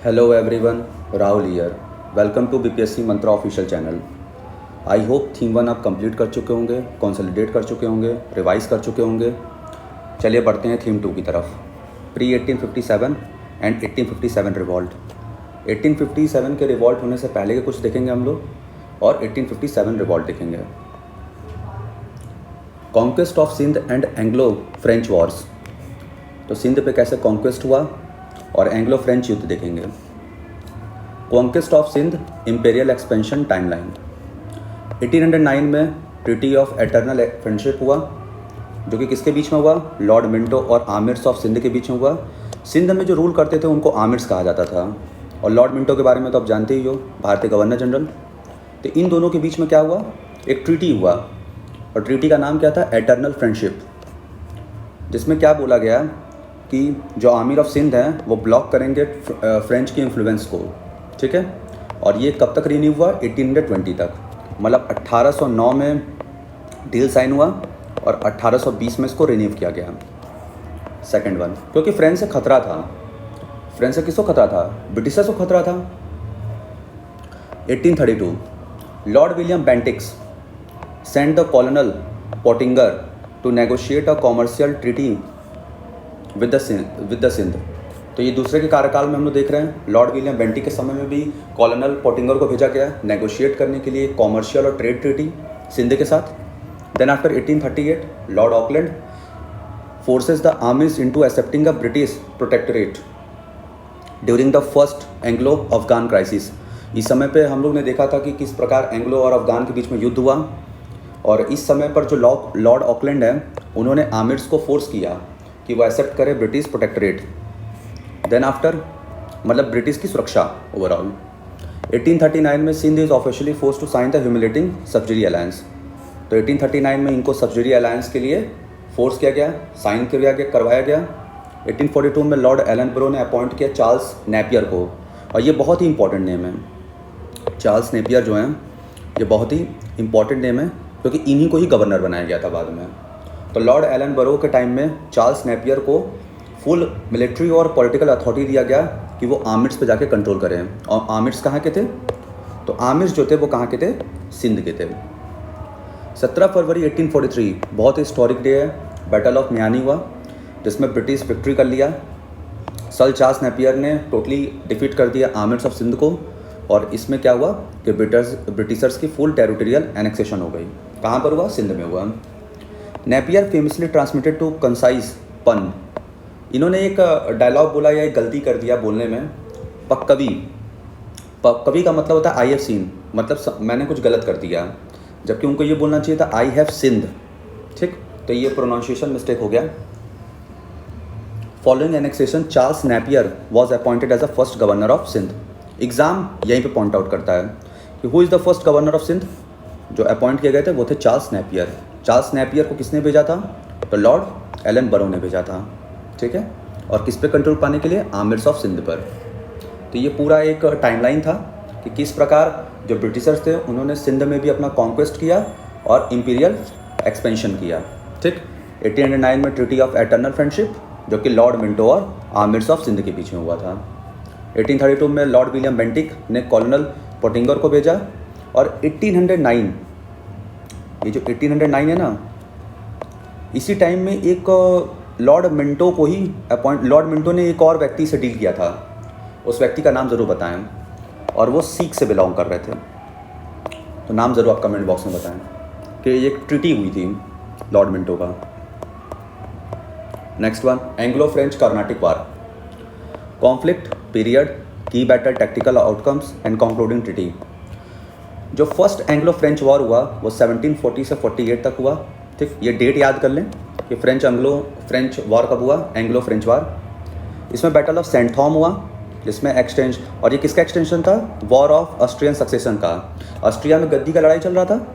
Hello everyone, Rahul here. Welcome to BPSC Mantra official channel. I hope theme 1 आप complete कर चुके होंगे, consolidate कर चुके होंगे, रिवाइज कर चुके होंगे. चलिए बढ़ते हैं थीम 2 की तरफ. Pre 1857 and 1857 revolt. 1857 के रिवॉल्ट होने से पहले के कुछ देखेंगे हम लोग और 1857 रिवॉल्ट देखेंगे. Conquest of Sindh and Anglo French wars. तो सिंध पे कैसे कॉन्क्वेस्ट हुआ और एंग्लो फ्रेंच युद्ध देखेंगे. Conquest of Sindh imperial expansion timeline. 1809 में ट्रीटी ऑफ एटर्नल फ्रेंडशिप हुआ जो कि किसके बीच में हुआ? लॉर्ड मिंटो और आमिर्स ऑफ सिंध के बीच में हुआ. सिंध में जो रूल करते थे उनको आमिर्स कहा जाता था और लॉर्ड मिंटो के बारे में तो आप जानते ही हो, भारतीय गवर्नर जनरल. तो इन दोनों के बीच में क्या हुआ? एक ट्रीटी हुआ और ट्रीटी का नाम क्या था? Eternal friendship. जिसमें क्या बोला गया कि जो आमिर ऑफ सिंध हैं वो ब्लॉक करेंगे फ्रेंच की इन्फ्लुएंस को. ठीक है. और ये कब तक रिन्यू हुआ? 1820 तक. मतलब 1809 में डील साइन हुआ और 1820 में इसको रिन्यू किया गया. सेकंड वन, क्योंकि फ्रेंच से खतरा था. फ्रेंच से किसको खतरा था? ब्रिटिशर्स को खतरा था. 1832 Lord William Bentinck's sent the colonel Pottinger to negotiate a commercial treaty with the Sindh. तो ये दूसरे के कार्यकाल में हम लोग देख रहे हैं. लॉर्ड विलियम बेंटिक के समय में भी कॉलोनल पोटिंगर को भेजा गया नेगोशिएट करने के लिए कॉमर्शियल और ट्रेड ट्रीटी सिंध के साथ. Then after 1838 Lord Auckland forces the armies into accepting a British protectorate during the first Anglo Afghan crisis. इस समय पे हम लोग ने देखा था कि किस प्रकार एंग्लो और अफगान के बीच में युद्ध हुआ और इस समय पर जो लॉर्ड ऑकलैंड है उन्होंने आमिर्स को फोर्स किया कि वो एक्सेप्ट करे ब्रिटिश प्रोटेक्टोरेट. देन आफ्टर मतलब ब्रिटिश की सुरक्षा ओवरऑल. 1839 में Sindh is officially force to sign the humiliating subsidy alliance. तो 1839 में इनको सब्सिडी अलायंस के लिए फोर्स किया गया, साइन करवाया गया. 1842 में लॉर्ड एलन ब्रो ने अपॉइंट किया चार्ल्स नेपियर को. और ये बहुत ही इंपॉर्टेंट नेम है. चार्ल्स नेपियर जो हैं ये बहुत ही इंपॉर्टेंट नेम है क्योंकि इन्हीं को ही गवर्नर बनाया गया था बाद में. तो लॉर्ड एलन बरो के टाइम में चार्ल्स नेपियर को फुल मिलिट्री और पॉलिटिकल अथॉरिटी दिया गया कि वो आमिर्स पे जाके कंट्रोल करें. और आमिर्स कहाँ के थे? तो आमिर्स जो थे वो कहाँ के थे? सिंध के थे. 17 फरवरी 1843 बहुत हिस्टोरिक डे है. बैटल ऑफ मियानी हुआ जिसमें ब्रिटिश विक्ट्री कर लिया. सर चार्ल्स नेपियर ने टोटली डिफीट कर दिया आमिर्स ऑफ सिंध को. और इसमें क्या हुआ कि ब्रिटिशर्स की फुल टेरिटोरियल एनेक्सेशन हो गई. कहाँ पर हुआ? सिंध में हुआ. Napier famously transmitted to concise pun. इन्होंने एक डायलॉग बोला या एक गलती कर दिया बोलने में. पक्कवी. पक्कवी का मतलब होता है आई हैव सीन, मतलब मैंने कुछ गलत कर दिया, जबकि उनको ये बोलना चाहिए था आई हैव सिंध. ठीक. तो ये प्रोनाउंसिएशन मिस्टेक हो गया. Following annexation Charles Napier was appointed as the first governor of Sindh. Exam यहीं पे पॉइंट आउट करता है कि who is the first governor of Sindh. जो अपॉइंट किए गए थे वो थे चार्ल्स नेपियर. चार्ल्स नेपियर को किसने भेजा था? तो लॉर्ड एलन बरो ने भेजा था. ठीक है. और किस पे कंट्रोल पाने के लिए? आमिर्स ऑफ सिंध पर. तो ये पूरा एक टाइमलाइन था कि किस प्रकार जो ब्रिटिशर्स थे उन्होंने सिंध में भी अपना कॉन्क्वेस्ट किया और इंपीरियल एक्सपेंशन किया. ठीक. 1809 में ट्रीटी ऑफ एटर्नल फ्रेंडशिप जो कि लॉर्ड मिंटो और आमिर्स ऑफ सिंध के बीच में हुआ था. 1832 में लॉर्ड विलियम बेंटिक ने कॉलोनल पोटिंगर को भेजा. और 1809 ये जो 1809 है ना, इसी टाइम में एक लॉर्ड मिंटो को ही लॉर्ड मिंटो ने एक और व्यक्ति से डील किया था. उस व्यक्ति का नाम ज़रूर बताएं. और वो सिख से बिलोंग कर रहे थे. तो नाम ज़रूर आप कमेंट बॉक्स में बताएं कि एक ट्रीटी हुई थी लॉर्ड मिंटो का. Next one, Anglo French Carnatic war. Conflict period, की battle, tactical outcomes and concluding treaty. जो फर्स्ट एंग्लो फ्रेंच वॉर हुआ वो 1740 से 48 तक हुआ. ठीक. ये डेट याद कर लें कि फ्रेंच वॉर कब हुआ? Anglo French war. इसमें बैटल ऑफ सेंट थॉम हुआ जिसमें और ये किसका एक्सटेंशन था? वॉर ऑफ ऑस्ट्रियन सक्सेशन का. ऑस्ट्रिया में गद्दी का लड़ाई चल रहा था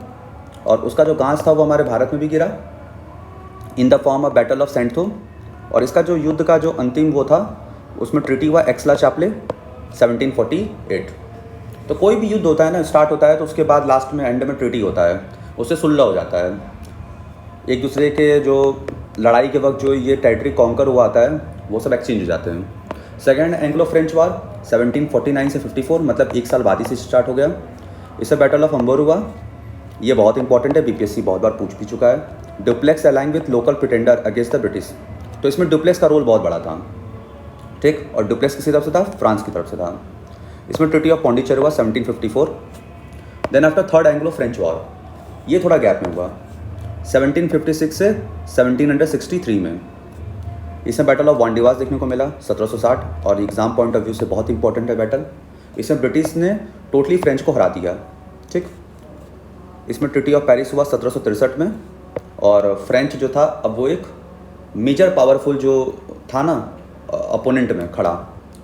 और उसका जो घास था वो हमारे भारत में भी गिरा in the form of battle of Saint Thome. और इसका जो युद्ध का जो अंतिम वो था उसमें ट्रीटी हुआ एक्सला चापले 1748. तो कोई भी युद्ध होता है ना, स्टार्ट होता है तो उसके बाद लास्ट में एंड में ट्रीटी होता है, उससे सुलह हो जाता है. एक दूसरे के जो लड़ाई के वक्त जो ये टेरिटरी कॉन्कर हुआ आता है वो सब एक्सचेंज हो जाते हैं. सेकेंड एंग्लो फ्रेंच वार 1749 से 54, मतलब एक साल बाद ही से स्टार्ट हो गया। इससे बैटल ऑफ अंबर हुआ, ये बहुत इंपॉर्टेंट है, बीपीएससी बहुत बार पूछ भी चुका है। Duplex align with local pretender against the British, तो इसमें डुप्लेक्स का रोल बहुत बड़ा था, ठीक। और डुप्लेक्स किसी तरफ से था? फ्रांस की तरफ से था। इसमें ट्रीटी ऑफ पौंडीचेरी हुआ 1754। Then after third Anglo French war, ये थोड़ा गैप में हुआ 1756 से 1763 में। इसमें बैटल ऑफ वांडीवास देखने को मिला 1760, और एग्जाम पॉइंट ऑफ व्यू से बहुत इंपॉर्टेंट है बैटल। इसमें ब्रिटिश ने टोटली फ्रेंच को हरा दिया, ठीक। इसमें ट्रीटी ऑफ पेरिस हुआ 1763 में, और फ्रेंच जो था अब वो एक मेजर पावरफुल जो था ना अपोनेंट में खड़ा,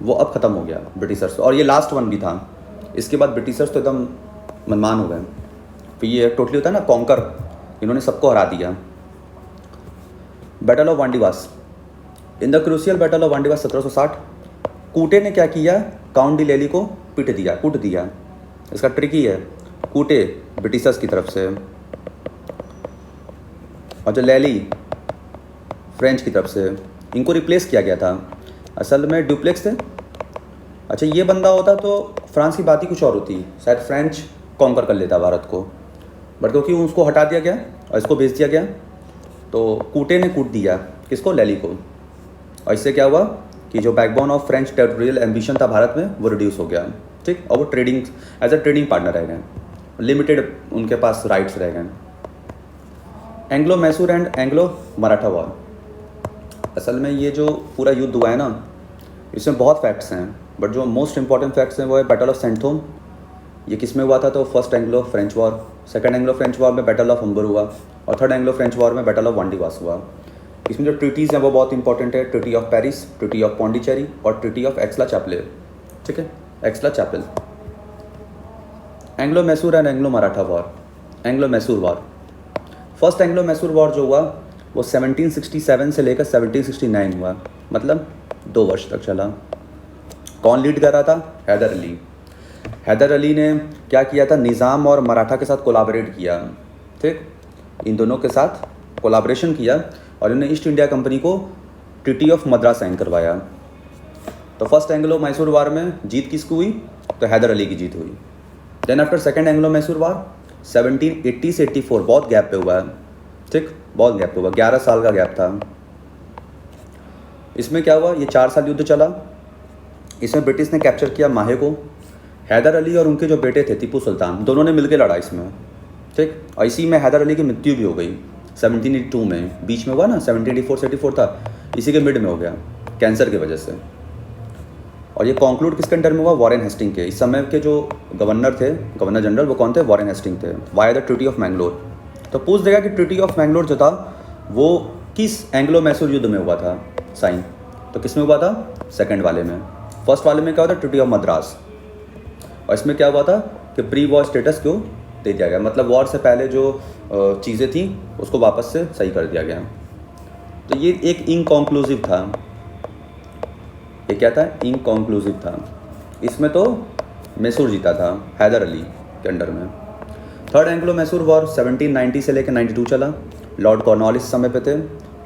वो अब ख़त्म हो गया ब्रिटिशर्स, और ये लास्ट वन भी था। इसके बाद ब्रिटिशर्स तो एकदम मनमान हो गए, फिर ये टोटली होता है ना कॉन्कर, इन्होंने सबको हरा दिया। Battle of Wandiwash, in the crucial battle of Wandiwash 1760, कूटे ने क्या किया? काउंट डी लेली को कूट दिया। इसका ट्रिक ही है, कूटे ब्रिटिशर्स की तरफ से, और जो लेली फ्रेंच की तरफ से, इनको रिप्लेस किया गया था। असल में डुप्लेक्स थे। अच्छा, ये बंदा होता तो फ्रांस की बात ही कुछ और होती, शायद फ्रेंच कॉन्कर कर लेता भारत को, बट क्योंकि उसको हटा दिया गया और इसको भेज दिया गया, तो कूटे ने कूट दिया किसको? लेली को। और इससे क्या हुआ कि जो backbone of French territorial ambition था भारत में, वो रिड्यूस हो गया, ठीक। और वो trading as a trading partner रह गए, लिमिटेड उनके पास राइट्स रह गए। Anglo Mysore and Anglo Maratha war, असल में ये जो पूरा युद्ध हुआ है ना, इसमें बहुत फैक्ट्स हैं, बट जो मोस्ट इंपॉर्टेंट फैक्ट्स हैं वो है बैटल ऑफ सेंटथोम। ये किस में हुआ था? तो first Anglo French war, second Anglo French war में बैटल ऑफ अंबर हुआ, और थर्ड एंग्लो फ्रेंच वॉर में बैटल ऑफ वांडीवास हुआ। इसमें जो ट्रीटीज़ हैं वो बहुत इंपॉर्टेंट है, treaty of Paris, treaty of Pondicherry और ट्रीटी ऑफ एक्सला-चैपल, ठीक है, Aix la Chapelle. Anglo Mysore and Anglo Maratha war, Anglo Mysore war, first Anglo Mysore war जो हुआ वो 1767 से लेकर 1769 हुआ, मतलब 2 वर्ष तक चला। कौन लीड कर रहा था? हैदर अली। हैदर अली ने क्या किया था? निज़ाम और मराठा के साथ कोलाबरेट किया, ठीक, इन दोनों के साथ कोलाबरेशन किया, और इन्होंने ईस्ट इंडिया कंपनी को ट्रीटी ऑफ मद्रास साइन करवाया। तो फर्स्ट एंग्लो मैसूर वार में जीत किसकी हुई? तो हैदर अली की जीत हुई। Then after second Anglo Mysore war 1780 से 84, बहुत गैप पे हुआ है, ठीक, बहुत गैप पे हुआ, 11 साल का गैप था। इसमें क्या हुआ? ये 4 साल युद्ध चला। इसमें ब्रिटिश ने कैप्चर किया माहे को। हैदर अली और उनके जो बेटे थे टीपू सुल्तान, दोनों ने मिलकर लड़ा इसमें, ठीक। और इसी में हैदर अली की मृत्यु भी हो गई 1782 में, बीच में हुआ ना 1784 से 84 था, इसी के मिड में हो गया कैंसर की वजह से। और ये कॉन्क्लूड किसके अंडर में हुआ? वॉरेन हेस्टिंग के। इस समय के जो गवर्नर थे, गवर्नर जनरल, वो कौन थे? वॉरेन हेस्टिंग थे। Via the treaty of Mangalore. तो पूछ देगा कि ट्रीटी ऑफ मैंगलोर जो था वो किस एंग्लो मैसूर युद्ध में हुआ था साइन? तो किस में हुआ था? सेकंड वाले में। फर्स्ट वाले में क्या हुआ था? Treaty of Madras. और इसमें क्या हुआ था कि प्री वॉर स्टेटस क्यों दे दिया गया, मतलब वॉर से पहले जो चीज़ें थी उसको वापस से सही कर दिया गया। तो ये एक इनकॉन्क्लूसिव था, ये क्या था? इनकॉन्क्लूसिव था। इसमें तो मैसूर जीता था हैदर अली के अंडर में। थर्ड एंग्लो मैसूर वॉर 1790 से लेकर 92 चला। लॉर्ड कॉर्नवालिस समय पे थे।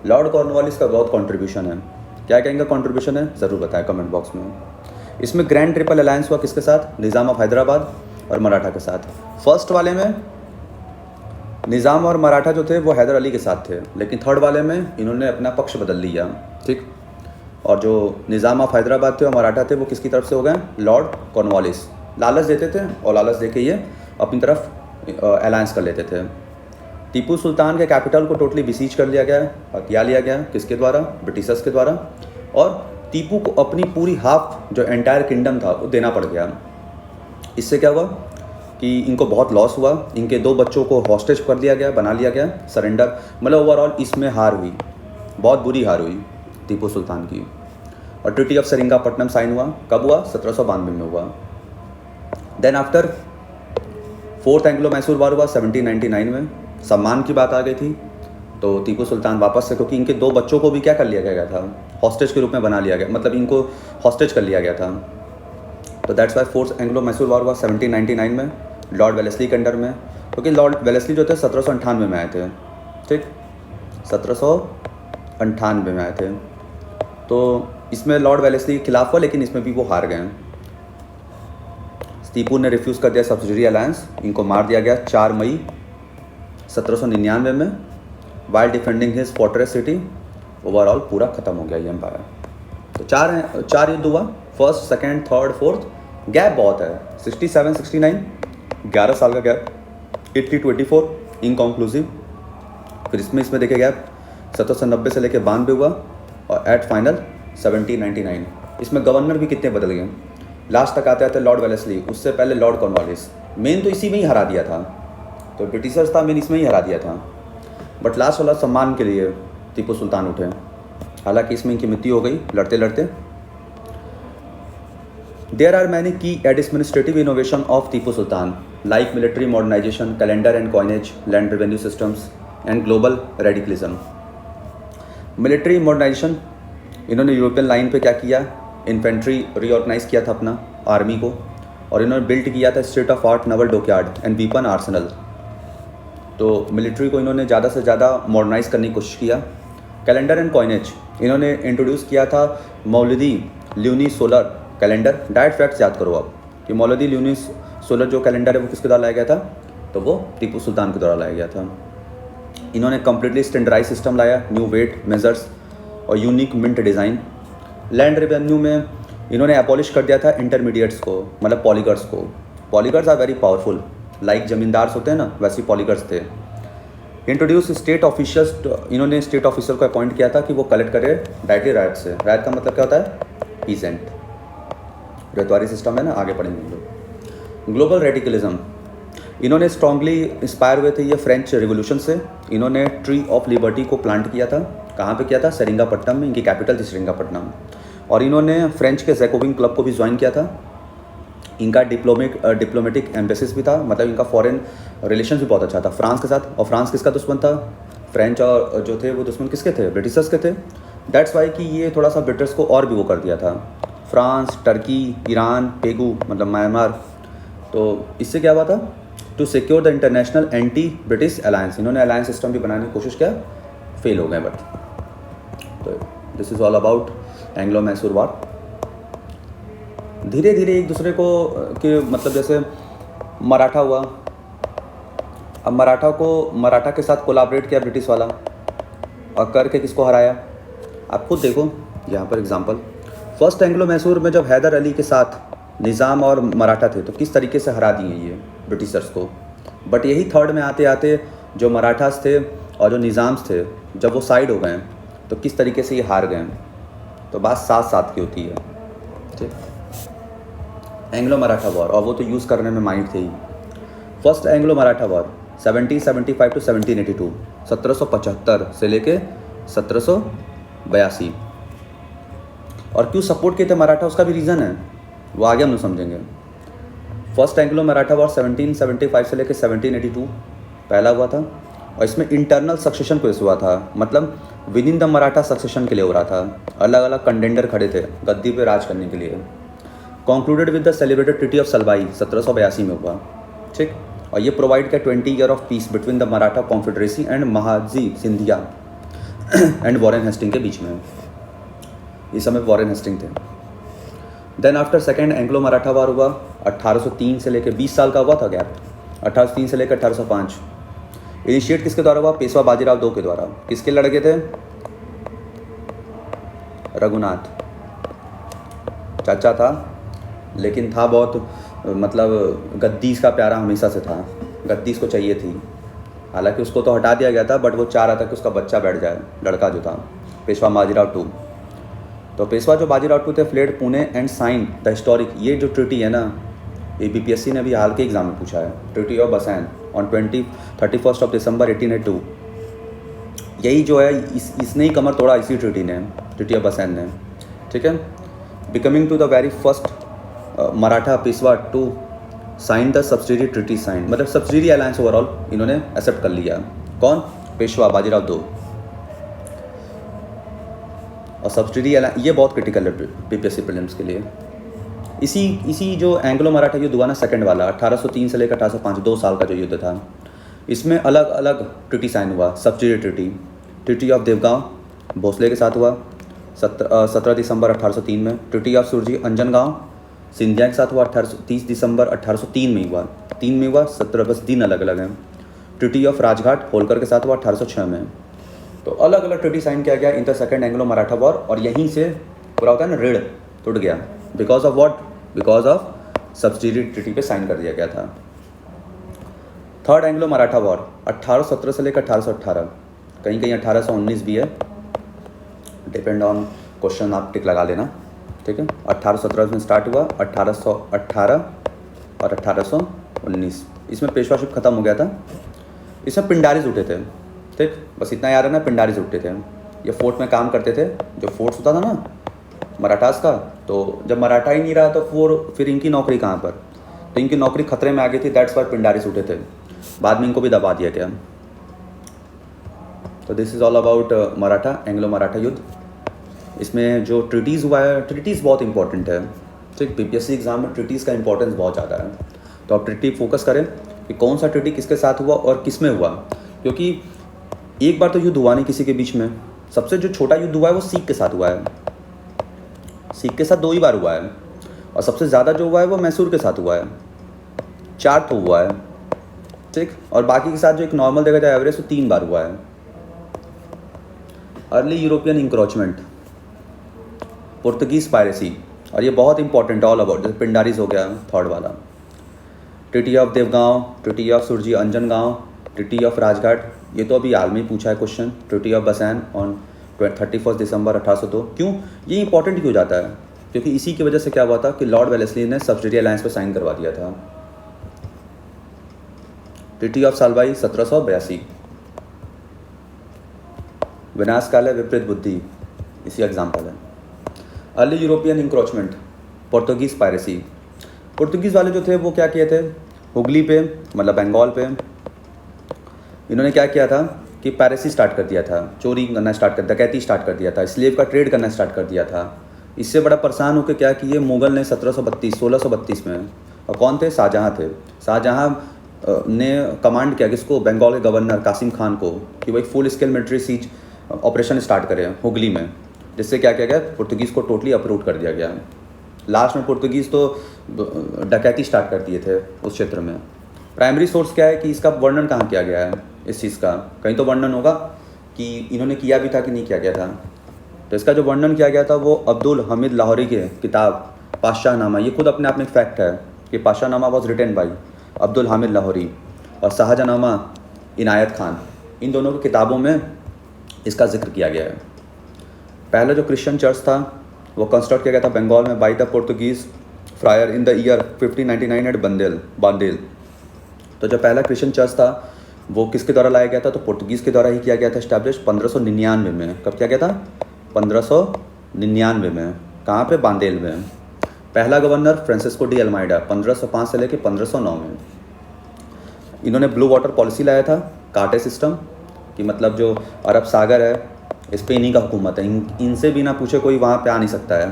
लॉर्ड कॉर्नवालिस का बहुत कंट्रीब्यूशन है, क्या कहेंगे कंट्रीब्यूशन है ज़रूर बताएं कमेंट बॉक्स में। इसमें ग्रैंड ट्रिपल अलायंस हुआ किसके साथ? निज़ाम ऑफ हैदराबाद और मराठा के साथ। फर्स्ट वाले में निज़ाम और मराठा जो थे वो हैदर अली के साथ थे, लेकिन थर्ड वाले में इन्होंने अपना पक्ष बदल लिया, ठीक। और जो निज़ाम ऑफ हैदराबाद थे और मराठा थे वो किसकी तरफ से हो गए? Lord Cornwallis. लालच देते थे और लालच देके ये अपनी तरफ अलायंस कर लेते थे। टीपू सुल्तान के कैपिटल को टोटली बिसीज कर लिया गया, हथिया लिया गया, किसके द्वारा? ब्रिटिशर्स के द्वारा। और टीपू को अपनी पूरी हाफ जो एंटायर किंगडम था वो देना पड़ गया। इससे क्या हुआ कि इनको बहुत लॉस हुआ। इनके 2 बच्चों को हॉस्टेज कर लिया गया, बना लिया गया, सरेंडर, मतलब ओवरऑल इसमें हार हुई, बहुत बुरी हार हुई टीपू सुल्तान की। और ट्रीटी ऑफ सेरिंगापट्टनम साइन हुआ, कब हुआ? 1792 में हुआ। Then after fourth Anglo Mysore war हुआ 1799 में। सम्मान की बात आ गई थी, तो टीपू सुल्तान वापस से, क्योंकि इनके 2 बच्चों को भी क्या कर लिया गया था? हॉस्टेज के रूप में बना लिया गया, मतलब इनको हॉस्टेज कर लिया गया था। तो that's why fourth Anglo Mysore war हुआ 1799 में लॉर्ड वेलेस्ली के अंडर में, क्योंकि लॉर्ड वेलेस्ली जो थे 1798 में आए थे, ठीक, 1798 में आए थे। तो इसमें लॉर्ड वेलेस्ली के खिलाफ हुआ, लेकिन इसमें भी वो हार गए। टीपू ने रिफ्यूज़ कर दिया सब्सिडरी अलायंस, इनको मार दिया गया 4 मई 1799 में, while defending his fortress city. Overall पूरा ख़त्म हो गया ये एम्पायर। तो चार युद्ध हुआ, first, second, third, fourth. Gap बहुत है, 67, 69, 11 साल का गैप, 80, 24 इनकॉन्क्लूसिव। फिर इसमें देखे गैप 1790 से लेकर 92 हुआ, और एट फाइनल 1799। इसमें गवर्नर भी कितने बदल गए। लास्ट तक आते आते लॉर्ड वेलेस्ली, उससे पहले लॉर्ड कॉर्नवालिस। मेन तो इसी में ही हरा दिया था, तो ब्रिटिशर्स था मेन इसमें ही हरा दिया था। बट लास्ट वाला सम्मान के लिए टीपू सुल्तान उठे, हालांकि इसमें इनकी मृत्यु हो गई लड़ते लड़ते। There are many key administrative innovation of Tipu Sultan, like military modernisation, calendar and coinage, land revenue systems and global radicalism. Military modernisation, इन्होंने यूरोपियन लाइन पे क्या किया, इन्फेंट्री रीऑर्गेनाइज किया था अपना आर्मी को, और इन्होंने बिल्ट किया था state of art Naval dockyard and weapon Arsenal. तो मिलिट्री को इन्होंने ज़्यादा से ज़्यादा मॉडर्नाइज करने की कोशिश किया। कैलेंडर एंड कॉइनेज, इन्होंने इंट्रोड्यूस किया था मौलदी ल्यूनी सोलर कैलेंडर। डायरेक्ट फैक्ट्स याद करो आप कि मौलदी ल्यूनी सोलर जो कैलेंडर है वो किसके द्वारा लाया गया था, तो वो टीपू सुल्तान के द्वारा लाया गया था। इन्होंने कम्प्लीटली स्टैंडर्डाइज सिस्टम लाया, न्यू वेट मेजर्स और unique mint design. Land revenue में इन्होंने एबॉलिश कर दिया था इंटरमीडिएट्स को, मतलब पॉलीगर्स को। Poligars are very powerful, like zamindars होते हैं ना, वैसे पॉलीगर्स थे। इंट्रोड्यूस स्टेट ऑफिशियल्स, इन्होंने स्टेट ऑफिसर को अपॉइंट किया था कि वो कलेक्ट करे डायरेक्टली रायत से। रायत का मतलब क्या होता है, पीसेंट। रेतवारी सिस्टम है ना, आगे पढ़ेंगे हम लोग। ग्लोबल रेडिकलिज्म, इन्होंने स्ट्रांगली इंस्पायर हुए थे ये फ्रेंच रिवोल्यूशन से। इन्होंने ट्री ऑफ लिबर्टी को प्लांट किया था, कहाँ पे किया था, सेरिंगापट्टनम में, इनकी कैपिटल थी सेरिंगापट्टनम। और इन्होंने फ्रेंच के जैकोबिन क्लब को भी ज्वाइन किया था। इनका डिप्लोमेटिक एम्बेसीज भी था, मतलब इनका फॉरेन रिलेशन भी बहुत अच्छा था फ्रांस के साथ। और फ्रांस किसका दुश्मन था, फ्रेंच, और जो थे वो दुश्मन किसके थे, ब्रिटिशर्स के थे। दैट्स वाई कि ये थोड़ा सा ब्रिटिश को और भी वो कर दिया था, फ्रांस, टर्की, ईरान, पेगू मतलब म्यांमार। तो इससे क्या हुआ था, to secure the international anti British alliance. इन्होंने अलायंस सिस्टम भी बनाने की कोशिश किया, फेल हो गए। बट तो this is all about Anglo Mysore war. धीरे धीरे एक दूसरे को कि मतलब जैसे मराठा हुआ, अब मराठा के साथ कोलाबरेट किया ब्रिटिश वाला, और करके किसको हराया, आप खुद देखो यहाँ पर एग्जांपल। फर्स्ट एंग्लो मैसूर में जब हैदर अली के साथ निज़ाम और मराठा थे तो किस तरीके से हरा दिए ये ब्रिटिशर्स को। बट यही थर्ड में आते आते जो मराठास थे और जो निज़ाम्स थे, जब वो साइड हो गए तो किस तरीके से ये हार गए। तो बात साथ साथ की होती है, ठीक। एंग्लो मराठा वॉर, और वो तो यूज़ करने में माइंड थे ही। First Anglo Maratha war 1775 to 1782, 1775 से लेके 1782। और क्यों सपोर्ट किए थे मराठा, उसका भी रीज़न है, वो आगे हम लोग समझेंगे। फर्स्ट एंग्लो मराठा वॉर 1775 से लेकर 1782 पहला हुआ था, और इसमें इंटरनल सक्सेशन केस हुआ था, मतलब with in the Maratha succession के लिए हो रहा था। अलग अलग कंटेंडर खड़े थे गद्दी पे राज करने के लिए। Concluded with the celebrated treaty of Salbai 1782 में हुआ, ठीक। और ये प्रोवाइड किया 20 year of peace between the Maratha confederacy and Mahaji Scindia and Warren Hastings के बीच में। इस समय वॉरेन हेस्टिंग थे। Then after second Anglo Maratha war हुआ 1803 से लेकर 20 साल का हुआ था गैप, 1803 से लेकर 1805। इनिशिएट किसके द्वारा हुआ, पेशवा बाजीराव दो के द्वारा। किसके लड़के थे, रघुनाथ, चाचा था, लेकिन था बहुत मतलब गद्दी इसका प्यारा हमेशा से था, गद्दी इसको चाहिए थी। हालांकि उसको तो हटा दिया गया था, बट वो चाह रहा था कि उसका बच्चा बैठ जाए, लड़का जो था पेशवा बाजीराव टू। तो पेशवा जो बाजीराव टू थे fled Pune and sign the historic, ये जो ट्रीटी है ना, ये बीपीएससी ने भी हाल के एग्जाम में पूछा है, ट्रीटी ऑफ बसैन ऑन 31 दिसंबर 1882। यही जो है इसने ही कमर तोड़ा, इसी ट्रीटी ने, ट्रीटी ऑफ बसैन ने, ठीक है। Becoming to the very first Maratha Peshwa to sign the subsidiary treaty sign, मतलब सब्सिडरी अलायंस ओवरऑल इन्होंने एक्सेप्ट कर लिया। कौन, पेशवा बाजीराव दो। और सब्सिडरी अलायंस ये बहुत क्रिटिकल है बीपीएससी प्रीलिम्स के लिए। इसी जो एंग्लो मराठा युद्ध हुआ ना, सेकंड वाला 1803 से लेकर 1805, 2 साल का जो युद्ध था, इसमें अलग अलग ट्रीटी साइन हुआ। Subsidiary treaty, treaty of Devgaon Bhosle के साथ हुआ 17 दिसंबर 1803 में। ट्रिटी ऑफ सुरजी अंजनगांव सिंधिया के साथ हुआ 30 दिसंबर 1803 में हुआ, 3 में हुआ, 17 बस दिन अलग अलग हैं। ट्रिटी ऑफ राजघाट होलकर के साथ हुआ 1806 में। तो अलग अलग ट्रिटी साइन किया गया in the second Anglo Maratha war, और यहीं से पूरा होता है ना ऋण टूट गया। Because of what? Because of subsidy treaty पे साइन कर दिया गया था। थर्ड एंग्लो मराठा वॉर 1817 से लेकर 1818, कहीं कहीं 1819 भी है, डिपेंड ऑन क्वेश्चन, आप टिक लगा लेना, ठीक है। 1817 में स्टार्ट हुआ, 1818 और 1819, इसमें पेशवाशिप खत्म हो गया था। इसमें पिंडारीज उठे थे, ठीक, बस इतना याद है ना, पिंडारीज उठे थे। ये फोर्ट में काम करते थे, जो फोर्ट्स होता था ना मराठास का, तो जब मराठा ही नहीं रहा तो फिर इनकी नौकरी कहाँ पर, तो इनकी नौकरी खतरे में आ गई थी, दैट्स वाई पिंडारीज उठे थे। बाद में इनको भी दबा दिया गया। तो this is all about Maratha, Anglo Maratha युद्ध। इसमें जो ट्रिटीज़ हुआ है, ट्रिटीज़ बहुत इंपॉर्टेंट है, ठीक, बीपीएससी एग्जाम में ट्रिटीज़ का इंपॉर्टेंस बहुत ज़्यादा है। तो आप ट्रिटी फोकस करें कि कौन सा ट्रिटी किसके साथ हुआ और किस में हुआ, क्योंकि एक बार तो युद्ध हुआ नहीं किसी के बीच में। सबसे जो छोटा युद्ध हुआ है वो सिख के साथ हुआ है, सिख के साथ 2 ही बार हुआ है, और सबसे ज़्यादा जो हुआ है वो मैसूर के साथ हुआ है, 4 तो हुआ है, ठीक, और बाकी के साथ जो एक नॉर्मल देखा जाए एवरेज तो 3 बार हुआ है। Early European encroachment, Portuguese piracy, और ये बहुत इंपॉर्टेंट ऑल अबाउट, जैसे पिंडारीज हो गया थर्ड वाला। Treaty of Devgaon, treaty of Surji Anjangaon, treaty of Rajghat, ये तो अभी हाल में ही पूछा है क्वेश्चन। ट्रिटी ऑफ बसैन ऑन 31 दिसंबर 1802। क्यों ये इंपॉर्टेंट क्यों जाता है? क्योंकि इसी की वजह से क्या हुआ था कि लॉर्ड वेलेस्ली ने सब्सिडी अलायंस पर साइन करवा दिया था। ट्रिटी ऑफ सालबाई 1782, विनाशकाल है विपरीत बुद्धि, इसी एग्जाम्पल है। Early European encroachment, Portuguese piracy, Portuguese वाले जो थे वो क्या किए थे, हुगली पे मतलब बंगाल पे इन्होंने क्या किया था कि पायरेसी स्टार्ट कर दिया था, चोरी करना स्टार्ट कर, डकैती स्टार्ट कर दिया था, स्लेव का ट्रेड करना स्टार्ट कर दिया था। इससे बड़ा परेशान होकर क्या किए मुगल ने 1632 में, और कौन थे? शाहजहाँ थे। शाहजहाँ ने कमांड किया किसको? बंगाल के गवर्नर कासिम खान को, कि भाई full scale military siege operation start करें हुगली में, जिससे क्या किया गया, पुर्तगीज़ को टोटली अप्रूव कर दिया गया। लास्ट में पुर्तगीज़ तो डकैती स्टार्ट कर दिए थे उस क्षेत्र में। प्राइमरी सोर्स क्या है कि इसका वर्णन कहाँ किया गया है इस चीज़ का? कहीं तो वर्णन होगा कि इन्होंने किया भी था कि नहीं किया गया था। तो इसका जो वर्णन किया गया था वो अब्दुल हमीद लाहौरी के किताब पातशाहनामा, ये खुद अपने आप में एक फैक्ट है कि Padshahnama was written by Abdul Hamid Lahori, और शाहजहाँनामा इनायत खान, इन दोनों की किताबों में इसका जिक्र किया गया है। पहला जो क्रिश्चियन चर्च था वो कंस्ट्रक्ट किया गया था बंगाल में by the Portuguese friar in the year 1599 at Bandel. तो जो पहला क्रिश्चियन चर्च था वो किसके द्वारा लाया गया था? तो पुर्तगीज़ के द्वारा ही किया गया था स्टैब्लिश 1599 में। कब किया गया था? 1599 में। कहाँ पे? बांदेल में। पहला गवर्नर फ्रांसिस्को डी अल्माइडा 1505 से लेकर 1509 में। इन्होंने ब्लू वाटर पॉलिसी लाया था, कार्टे सिस्टम, कि मतलब जो अरब सागर है इस पर इन्हीं का हुकूमत है, इनसे बिना पूछे कोई वहाँ पे आ नहीं सकता है।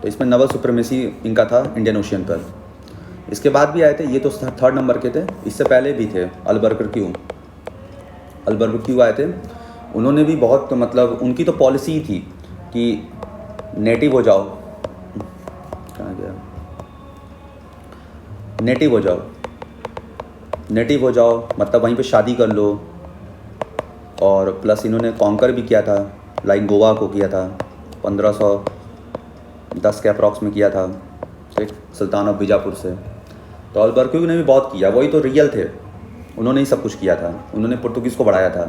तो इसमें नवल सुप्रीमेसी इनका था इंडियन ओशियन पर। इसके बाद भी आए थे, ये तो थर्ड नंबर के थे, इससे पहले भी थे अल्बर्क्यू आए थे। उन्होंने भी बहुत मतलब उनकी तो पॉलिसी ही थी कि नेटिव हो जाओ, कहाँ गया, नेटिव हो जाओ मतलब वहीं पे शादी कर लो, और प्लस इन्होंने कॉन्कर भी किया था, लाइक गोवा को किया था 1510 के अप्रॉक्स में किया था, ठीक, सुल्तान ऑफ बीजापुर से। तो अल्बर्क्यू ने भी बहुत किया, वही तो रियल थे, उन्होंने ही सब कुछ किया था, उन्होंने पुर्तगीज़ को बढ़ाया था।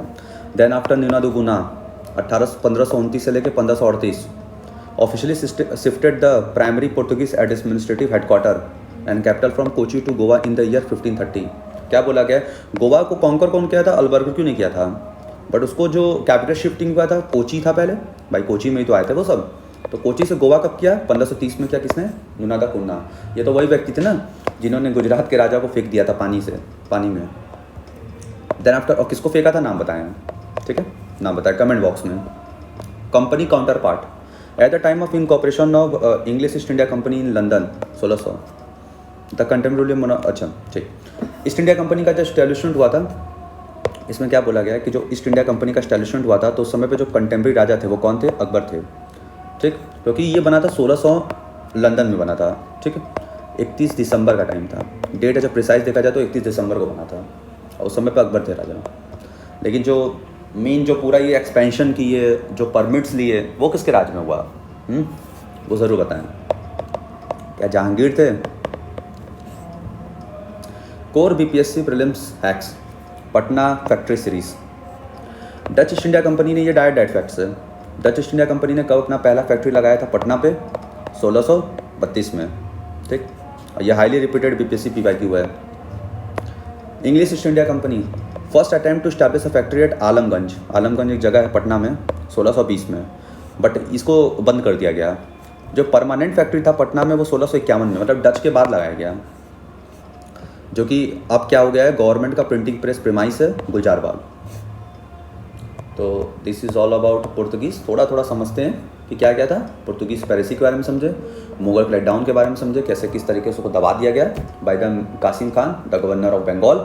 देन आफ्टर न्यूना दुगुना 1529 से लेकर 1538 officially shifted the primary Portuguese administrative headquarters and capital from Kochi to Goa in the year 1530। क्या बोला गया? गोवा को कॉन्कर कौन किया था? अल्बर्क्यू ने किया था, बट उसको जो कैपिटल शिफ्टिंग हुआ था कोची था पहले, भाई कोची में ही तो आए थे वो सब। तो कोची से गोवा कब किया? 1530 में किया किसने? न्यूना दा कुन्ना। ये तो वही व्यक्ति थे ना जिन्होंने गुजरात के राजा को फेंक दिया था पानी में। देन आफ्टर, और किसको फेंका था नाम बताएं, ठीक है, नाम बताएं कमेंट बॉक्स में। Company counter part at the time of incorporation of English East India company in London 1600 the contemporary, अच्छा ठीक। ईस्ट इंडिया कंपनी का जो एस्टेब्लिशमेंट हुआ था, इसमें क्या बोला गया है कि जो ईस्ट इंडिया कंपनी का एस्टेब्लिशमेंट हुआ था तो उस समय पे जो कंटेम्प्रेरी राजा थे वो कौन थे? अकबर थे। ठीक, क्योंकि ये बना था 1600 लंदन में बना था। ठीक है, 31 दिसंबर का टाइम था। डेट जब प्रिसाइज देखा जाए तो 31 दिसंबर को बना था, और उस समय पे अकबर थे राजा। लेकिन जो मेन जो पूरा ये एक्सपेंशन की ये जो परमिट्स लिए वो किसके राज में हुआ? वो ज़रूर बताएं। क्या जहांगीर थे? Core BPSC prelims hacks, Patna factory series. Dutch east India company ने, ये डायरेक्ट फैक्ट्स है, डच ईस्ट इंडिया कंपनी ने कब अपना पहला फैक्ट्री लगाया था पटना पे? 1632 में। ठीक, और ये हाईली रिपीटेड बीपीएससी पीवाईक्यू है। English East India Company first attempt to establish a factory at Alamganj. Alamganj एक जगह है पटना में, 1620 में, बट इसको बंद कर दिया गया। जो परमानेंट फैक्ट्री था पटना में वो 1651 में, मतलब डच के बाद लगाया गया, जो कि अब क्या हो गया है, गवर्नमेंट का प्रिंटिंग प्रेस प्रीमाइस है गुलजारबाग। तो this is all about Portuguese. थोड़ा थोड़ा समझते हैं कि क्या क्या था। पुर्तगीज़ पेरेसी के बारे में समझे, मुगल क्लैकडाउन के बारे में समझे, कैसे किस तरीके से उसको दबा दिया गया by the Qasim Khan, the governor of Bengal.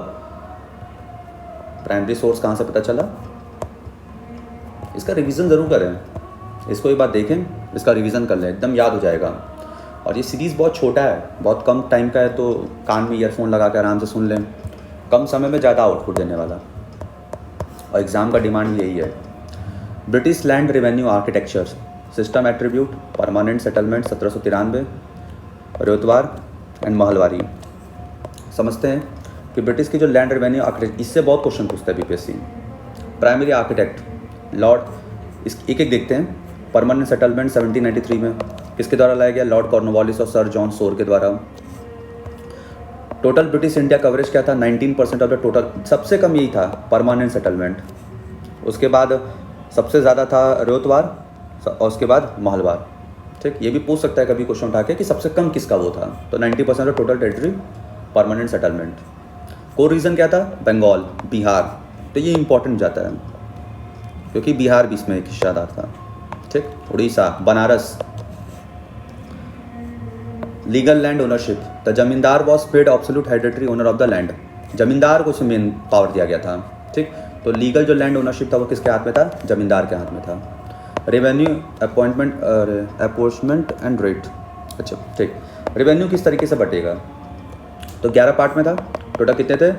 Primary source कहाँ से पता चला, इसका रिवीजन ज़रूर करें, इसको एक बार देखें, इसका रिवीजन कर लें, एकदम याद हो जाएगा। और ये सीरीज़ बहुत छोटा है, बहुत कम टाइम का है, तो कान में ईयरफोन लगा कर आराम से सुन लें, कम समय में ज़्यादा आउटपुट देने वाला, और एग्ज़ाम का डिमांड यही है। British land revenue architecture system attribute permanent settlement 1793, Ryotwari and Mahalwari. समझते हैं कि ब्रिटिश की जो लैंड रेवेन्यू आर्किटेक्ट, इससे बहुत क्वेश्चन पूछता है बीपीएससी। प्राइमरी आर्किटेक्ट लॉर्ड, इस एक एक देखते हैं। परमानेंट सेटलमेंट 1793 में किसके द्वारा लाया गया? लॉर्ड कॉर्नवालिस और सर जॉन सोर के द्वारा। टोटल ब्रिटिश इंडिया कवरेज क्या था? 19% ऑफ द टोटल, सबसे कम यही था परमानेंट सेटलमेंट। उसके बाद सबसे ज़्यादा था रोतवार, और उसके बाद महलवार। ठीक, ये भी पूछ सकता है कभी क्वेश्चन उठा के कि सबसे कम किसका वो था, तो 90% of total territory permanent settlement. Core region क्या था? बंगाल, बिहार। तो ये इंपॉर्टेंट जाता है क्योंकि बिहार भी इसमें एक हिस्सादार था। ठीक, Orissa, Banaras. Legal land ownership, the zamindar was paid absolute hereditary owner of the land. Zamindar को उसमें मेन पावर दिया गया था। ठीक, तो लीगल जो लैंड ओनरशिप था वो किसके हाथ में था? जमींदार के हाथ में था। Revenue appointment and rate. अच्छा ठीक, रेवेन्यू किस तरीके से बटेगा? तो 11 पार्ट में था। टोटल कितने थे?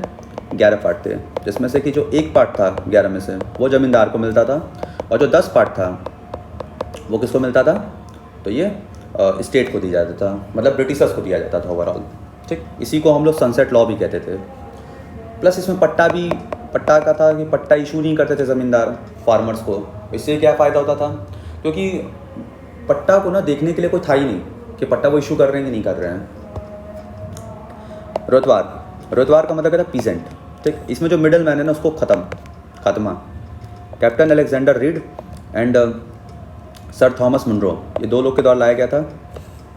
11 पार्ट थे, जिसमें से कि जो एक पार्ट था 11 में से वो जमींदार को मिलता था, और जो 10 पार्ट था वो किसको मिलता था? तो ये स्टेट को दिया जाता था, मतलब ब्रिटिशर्स को दिया जाता था ओवरऑल। ठीक, इसी को हम लोग सनसेट लॉ भी कहते थे। प्लस इसमें पट्टा का था कि पट्टा इशू नहीं करते थे ज़मींदार फार्मर्स को। इससे क्या फ़ायदा होता था? क्योंकि पट्टा को ना देखने के लिए कोई था ही नहीं कि पट्टा वो इशू कर रहे हैं कि नहीं कर रहे हैं। रोतवार का मतलब था पीजेंट। ठीक, इसमें जो मिडल मैन है ना उसको खत्मा। Captain Alexander Reid and sir Thomas Munro, ये 2 लोग के द्वारा लाया गया था।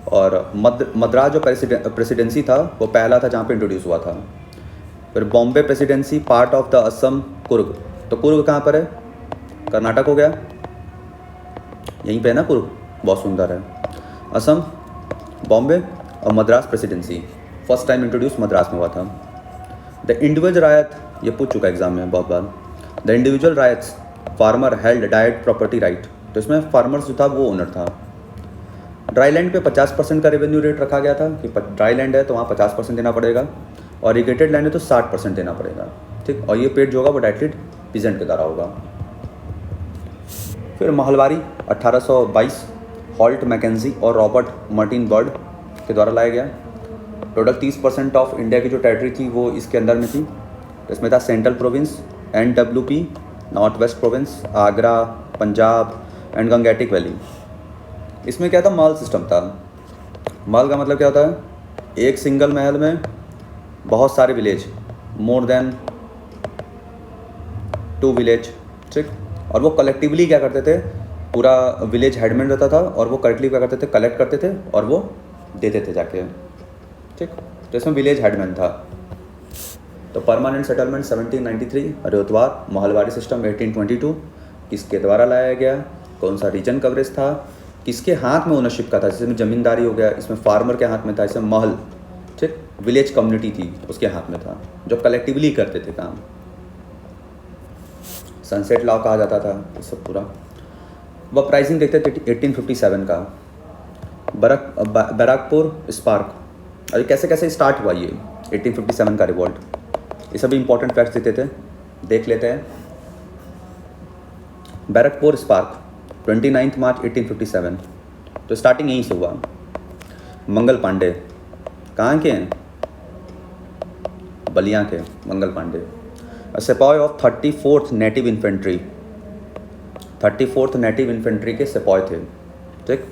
और मद्रास जो प्रेसिडेंसी था वो पहला था जहाँ पे इंट्रोड्यूस हुआ था। फिर Bombay presidency, part of the Assam, Coorg. तो कुर्ग कहाँ पर है? कर्नाटक हो गया, यहीं पे है ना कुर्ग, बहुत सुंदर है। असम, बॉम्बे और Madras presidency first time introduce Madras में हुआ था। द इंडिविजुअल रायत, ये पूछ चुका एग्जाम में बहुत बार। The individual ryots farmer held direct property right, तो इसमें फार्मर्स जो था वो ओनर था। ड्राई लैंड पे 50% का रेवेन्यू रेट रखा गया था कि ड्राई लैंड है तो वहाँ 50% देना पड़ेगा, और इरिगेटेड लैंड है तो 60% देना पड़ेगा। ठीक, और ये पेड जो होगा वो डायरेक्टली पीजेंट के द्वारा होगा। फिर महलवारी 1822 हॉल्ट मैकेंजी और रॉबर्ट मार्टिन बर्ड के द्वारा लाया गया। टोटल 30% ऑफ इंडिया की जो टेरिटरी थी वो इसके अंदर में थी। इसमें था central province, NWP, north west province, Agra, Punjab and Gangetic valley. इसमें क्या था? महल सिस्टम था। महल का मतलब क्या होता है? एक सिंगल महल में बहुत सारे विलेज, मोर देन 2 विलेज। ठीक, और वो कलेक्टिवली क्या करते थे? पूरा विलेज हेडमैन रहता था और वो कलेक्टिवली क्या करते थे? कलेक्ट करते थे और वो देते थे जाके। ठीक, तो इसमें विलेज हेडमैन था। तो परमानेंट सेटलमेंट 1793, रोतवार, महलवारी सिस्टम 1822 किसके द्वारा लाया गया? कौन सा रीजन कवरेज था? किसके हाथ में ओनरशिप का था? जिसमें जमींदारी हो गया, इसमें फार्मर के हाथ में था, इसमें महल, ठीक, विलेज कम्युनिटी थी उसके हाथ में था, जो कलेक्टिवली करते थे काम। सनसेट लॉ कहा जाता था ये सब पूरा। वह प्राइसिंग देखते थे 1857 का। बैरकपुर स्पार्क, अरे कैसे कैसे स्टार्ट हुआ ये 1857 का रिवॉल्ट, ये सभी इंपॉर्टेंट फैक्ट्स देते थे, देख लेते हैं। बैरकपुर स्पार्क 29 मार्च 1857, तो स्टार्टिंग यहीं से हुआ। मंगल पांडे कहाँ के हैं? बलिया के मंगल पांडे। सिपाही of 34th native infantry, 34th native infantry के सिपाही थे, ठीक।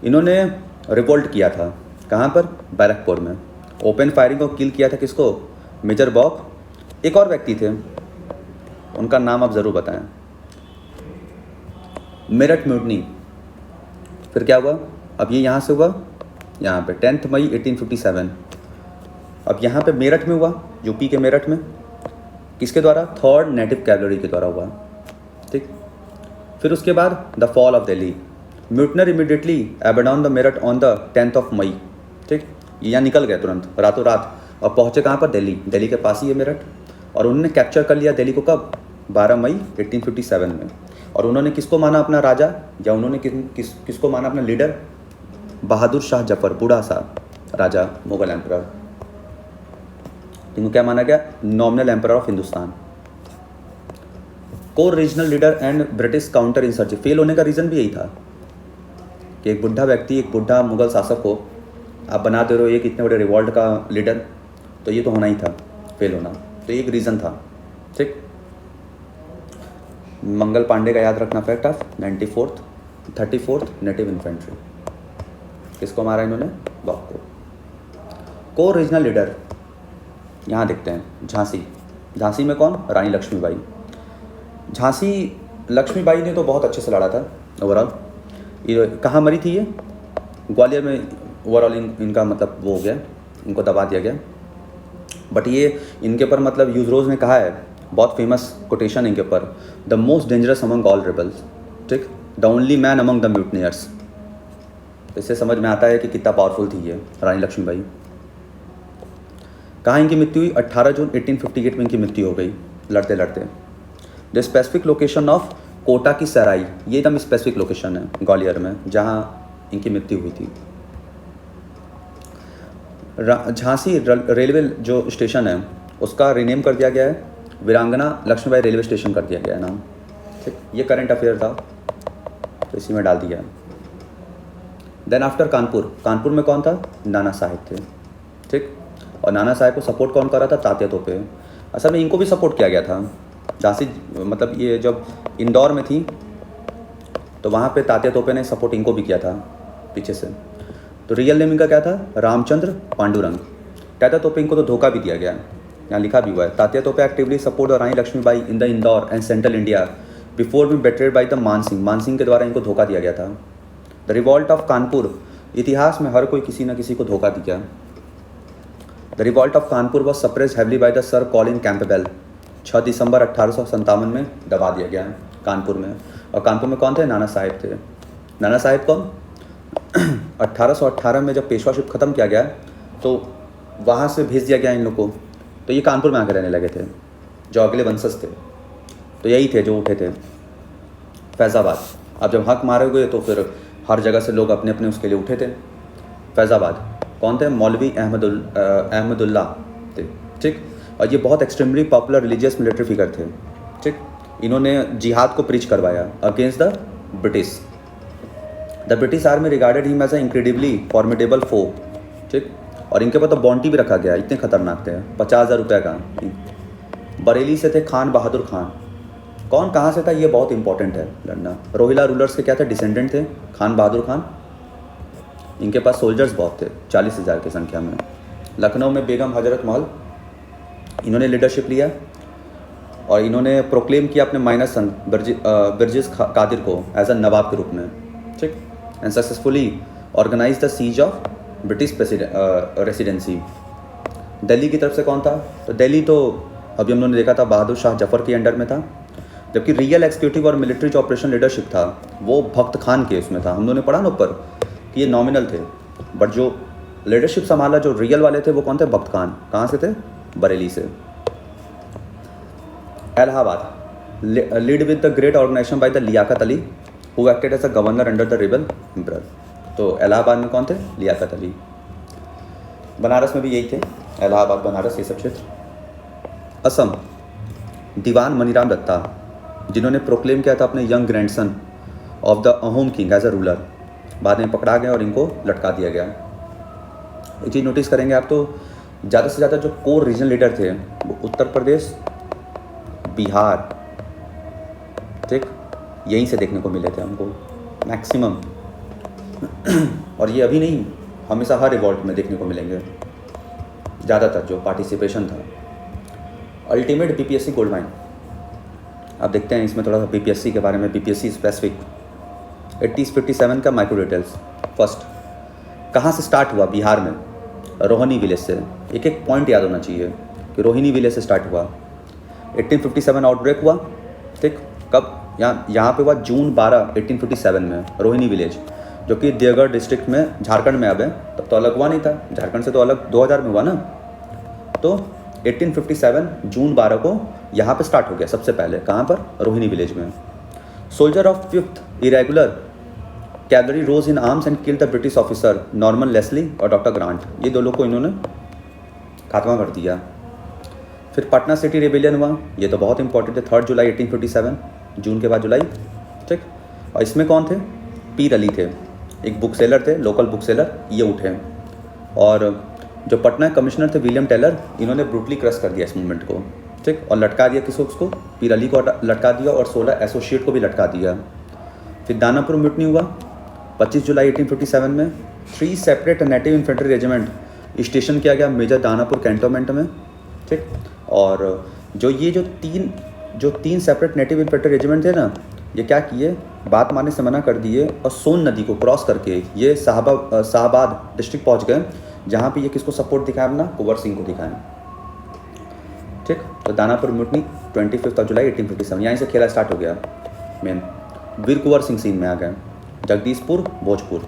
इन्होंने रिवोल्ट किया था, कहाँ पर? बैरकपुर में। ओपन फायरिंग को किल किया था किसको? मेजर बॉक। एक और व्यक्ति थे, उनका नाम आप ज़रूर बताएं। मेरठ म्यूटनी, फिर क्या हुआ? अब ये यहाँ से हुआ, यहाँ पे 10 मई 1857। अब यहाँ पे मेरठ में हुआ, यूपी के मेरठ में, किसके द्वारा? 3rd नेटिव कैवलरी के द्वारा हुआ, ठीक। फिर उसके बाद the fall of Delhi, mutineer immediately abandon the Meerut on the 10th May, ठीक। यहाँ निकल गए तुरंत रातों रात और पहुँचे कहाँ पर? दिल्ली। दिल्ली के पास ही है मेरठ, और उन्होंने कैप्चर कर लिया दिल्ली को कब? 12 मई 1857 में। और उन्होंने किसको माना अपना राजा, या उन्होंने किसको माना अपना लीडर? बहादुर शाह जफर, बूढ़ा सा राजा, मुगल एम्परर, इनको क्या माना गया? Nominal emperor of Hindustan. Core regional leader and British counter insurgency, fail होने का रीज़न भी यही था कि एक बुढ़ा व्यक्ति, एक बुढ़ा मुगल शासक को आप बना दे रहे हो एक इतने बड़े रिवॉल्ट का लीडर, तो ये तो होना ही था, फेल होना, तो एक रीज़न था, ठीक। मंगल पांडे का याद रखना fact of 34th native infantry, किसको मारा इन्होंने? बॉक को। कोर रीजनल लीडर यहाँ देखते हैं, झांसी। झांसी में कौन? रानी लक्ष्मीबाई। झांसी लक्ष्मीबाई ने तो बहुत अच्छे से लड़ा था ओवरऑल। ये कहाँ मरी थी? ये ग्वालियर में ओवरऑल इनका मतलब वो हो गया, इनको दबा दिया गया। बट ये इनके ऊपर मतलब यूजरोज ने कहा है, बहुत फेमस कोटेशन इनके ऊपर, the most dangerous among all rebels, ठीक, the only man among the mutineers. इससे समझ में आता है कि कितना पावरफुल थी ये रानी लक्ष्मीबाई। कहाँ इनकी मृत्यु हुई? 18 जून 1858 में इनकी मृत्यु हो गई लड़ते लड़ते। The specific location of Kota ki Sarai, ये एकदम स्पेसिफिक लोकेशन है ग्वालियर में जहाँ इनकी मृत्यु हुई थी। झांसी रेलवे जो स्टेशन है उसका रिनेम कर दिया गया है, वीरांगना लक्ष्मीबाई रेलवे स्टेशन कर दिया गया है नाम, ठीक। ये करंट अफेयर था तो इसी में डाल दिया। देन आफ्टर कानपुर, कानपुर में कौन था? नाना साहेब थे, ठीक। और नाना साहेब को सपोर्ट कौन कर रहा था? तात्या तोपे। असल में इनको भी सपोर्ट किया गया था। झांसी मतलब ये जब इंदौर में थी तो वहाँ पे तात्या तोपे ने सपोर्ट इनको भी किया था पीछे से। तो रियल नेम इनका क्या था? रामचंद्र पांडुरंग। तात्या तोपे इनको तो धोखा भी दिया गया, यहाँ लिखा भी हुआ है, Tatya Tope actively support the Rani Lakshmibai in the Indore and central India before be betrayed by the Mansingh. Mansingh के द्वारा इनको धोखा दिया गया था। द रिवॉल्ट ऑफ कानपुर, इतिहास में हर कोई किसी न किसी को धोखा दिया। The revolt of Kanpur was suppressed heavily by the sir Colin Campbell. 6 दिसंबर 1857 में दबा दिया गया कानपुर में। और कानपुर में कौन थे? नाना साहेब थे। नाना साहेब कौन? 1818 में जब पेशवाशिप ख़त्म किया गया तो वहाँ से भेज दिया गया इन लोग को, तो ये कानपुर में आकर रहने लगे थे। जो अगले वंशज थे तो यही थे जो उठे थे फैज़ाबाद। अब जब हक मारे गए तो फिर हर जगह से लोग अपने अपने उसके लिए उठे थे। फैज़ाबाद कौन थे? मौलवी अहमदुल्ला थे, ठीक। और ये बहुत extremely popular religious military figure थे, ठीक। इन्होंने जिहाद को प्रीच करवाया against the British. The British army regarded him as a incredibly formidable foe, ठीक। और इनके पास तो बॉन्टी भी रखा गया, इतने खतरनाक थे। 50,000 रुपये का। बरेली से थे खान बहादुर खान। कौन कहाँ से था ये बहुत इंपॉर्टेंट है लड़ना। रोहिला रूलर्स के क्या थे? डिसेंडेंट थे खान बहादुर खान। इनके पास सोल्जर्स बहुत थे, 40,000 की संख्या में। लखनऊ में बेगम हजरत महल, इन्होंने लीडरशिप लिया और इन्होंने प्रोक्लेम किया अपने माइनर सन बिरजिस कादिर को एज अ नवाब के रूप में, ठीक। And successfully organise the siege of British residency. Delhi की तरफ से कौन था? तो दिल्ली तो अभी हम लोगों ने देखा था बहादुर शाह जफर के अंडर में था, जबकि रियल एक्सिक्यूटिव और मिलिट्री जो ऑपरेशन लीडरशिप था वो भक्त खान के उसमें था। हम लोगों ने पढ़ा ना ऊपर कि ये नॉमिनल थे, बट जो लीडरशिप संभाला जो रियल वाले थे वो कौन थे? भक्त खान। कहाँ से थे? बरेली से। Allahabad lead with the great organisation by the Liaquat Ali who acted as a governor under the rebel emperor. तो इलाहाबाद में कौन थे? लियाकत अली। बनारस में भी यही थे, इलाहाबाद बनारस ये सब क्षेत्र। असम, दीवान मनीराम दत्ता, जिन्होंने प्रोक्लेम किया था अपने young grandson of the Ahom king as a ruler, बाद में पकड़ा गया और इनको लटका दिया गया। एक चीज़ नोटिस करेंगे आप, तो ज़्यादा से ज़्यादा जो कोर रीजनल लीडर थे वो उत्तर प्रदेश, बिहार, ठीक, यहीं से देखने को मिले थे हमको मैक्सिमम। और ये अभी नहीं, हमेशा हर रिवॉल्ट में देखने को मिलेंगे ज़्यादातर जो पार्टिसिपेशन था। अल्टीमेट बीपीएससी गोल्ड माइन, आप देखते हैं इसमें थोड़ा सा बीपीएससी के बारे में, बीपीएससी स्पेसिफिक 8057 का माइक्रो डिटेल्स। फर्स्ट, कहाँ से स्टार्ट हुआ? बिहार में, रोहिणी विलेज से। एक एक पॉइंट याद होना चाहिए कि रोहिणी विलेज से स्टार्ट हुआ। 1857 आउटब्रेक हुआ, ठीक, कब? यहाँ पे हुआ जून 12, 1857 में, रोहिणी विलेज, जो कि देवगढ़ डिस्ट्रिक्ट में, झारखंड में अब है। तब तो अलग हुआ नहीं था, झारखंड से तो अलग 2000 में हुआ ना। तो 1857 जून 12 को यहाँ पे स्टार्ट हो गया सबसे पहले। कहाँ पर? रोहिणी विलेज में। Soldier of 5th irregular cavalry rose in arms and killed the British officer Norman Leslie और डॉक्टर ग्रांट। ये दो लोग को इन्होंने खात्मा कर दिया। फिर पटना सिटी रिबेलियन हुआ, ये तो बहुत इंपॉर्टेंट है, 3 जुलाई 1857, जून के बाद जुलाई, ठीक। और इसमें कौन थे? पीर अली थे, एक बुक सेलर थे, लोकल बुक सेलर, ये उठे। और जो पटना कमिश्नर थे विलियम टेलर, इन्होंने ब्रूटली क्रश कर दिया इस मूवमेंट को, ठीक, और लटका दिया किसको? उसको, पीर अली को लटका दिया और 16 एसोसिएट को भी लटका दिया। फिर दानापुर म्यूटनी हुआ 25 जुलाई 1857 में। 3 separate native infantry regiment station किया गया मेजर दानापुर कैंटोनमेंट में, ठीक। और जो तीन सेपरेट नेटिव इन्फेंट्री रेजिमेंट थे ना, ये क्या किए? बात मानने से मना कर दिए और सोन नदी को क्रॉस करके ये शाहबाद डिस्ट्रिक्ट पहुंच गए, जहाँ पे ये किसको सपोर्ट दिखाया? अपना कुंवर सिंह को दिखाएं, ठीक। तो दानापुर म्यूटनी 25 जुलाई 1857, यहीं से खेला स्टार्ट हो गया मेन। वीर कुंवर सिंह सीन में आ गए। जगदीशपुर, भोजपुर,